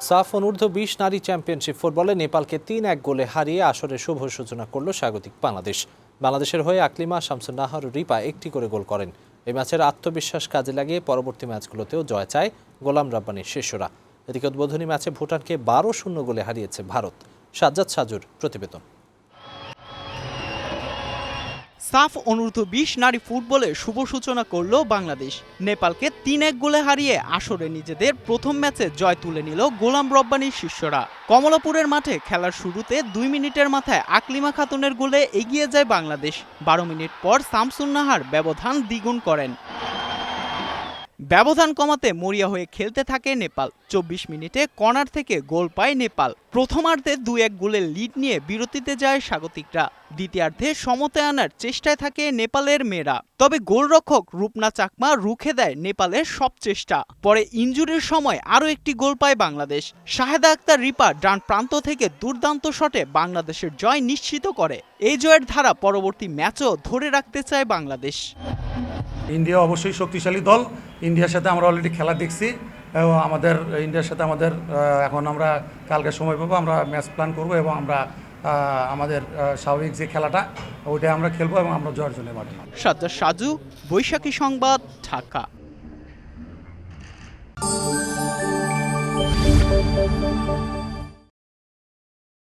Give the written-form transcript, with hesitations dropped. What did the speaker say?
সাফ অনূর্ধ্ব 20 নারী চ্যাম্পিয়নশিপ ফুটবলে নেপালকে 3-1 গোলে হারিয়ে আসরের শুভ সূচনা করল স্বাগতিক বাংলাদেশ। বাংলাদেশের হয়ে আকলিমা, শামসুন নাহার ও রিপা একটি করে গোল করেন। এই ম্যাচের আত্মবিশ্বাস কাজে লাগিয়ে পরবর্তী ম্যাচগুলোতেও জয় চায় গোলাম রাব্বানির শিষ্যরা। এদিকে উদ্বোধনী ম্যাচে ভুটানকে 12-0 গোলে হারিয়েছে ভারত। সাজ্জাদ সাজুর প্রতিবেদন। সাফ অনূর্ধ্ব 20 নারী ফুটবলে শুভ সূচনা করল বাংলাদেশ। নেপালকে 3-1 গোলে হারিয়ে আসরে নিজেদের প্রথম ম্যাচে জয় তুলে নিল গোলাম রব্বানির শিষ্যরা। কমলাপুরের মাঠে খেলার শুরুতে 2 মিনিটের মাথায় আকলিমা খাতুনের গোলে এগিয়ে যায় বাংলাদেশ। 12 মিনিট পর শামসুন নাহার ব্যবধান দ্বিগুণ করেন। ব্যবধান কমাতে মরিয়া হয়ে খেলতে থাকে নেপাল। 24 মিনিটে কর্নার থেকে গোল পায় নেপাল। প্রথমার্ধে 2-1 গোলের লিড নিয়ে বিরতিতে যায় স্বাগতিকরা। দ্বিতীয়ার্ধে সমতায় আনার চেষ্টায় থাকে নেপালের মেয়েরা, তবে গোলরক্ষক রূপনা চাকমা রুখে দেয় নেপালের সব চেষ্টা। পরে ইনজুরির সময় আরও একটি গোল পায় বাংলাদেশ। শাহেদা আক্তার রিপা ডান প্রান্ত থেকে দুর্দান্ত শটে বাংলাদেশের জয় নিশ্চিত করে। এই জয়ের ধারা পরবর্তী ম্যাচও ধরে রাখতে চায় বাংলাদেশ। ইন্ডিয়া অবশ্যই শক্তিশালী দল। ইন্ডিয়ার সাথে আমরা অলরেডি খেলা দেখছি এবং ইন্ডিয়ার সাথে এখন আমরা কালকে সময় পাবো, আমরা ম্যাচ প্ল্যান করবো এবং আমরা আমাদের স্বাভাবিক যে খেলাটা ওইটাই আমরা খেলবো এবং আমরা জয়ের জন্য মাঠে নামবো। সাজ্জাদ সাজু, বৈশাখী সংবাদ, ঢাকা।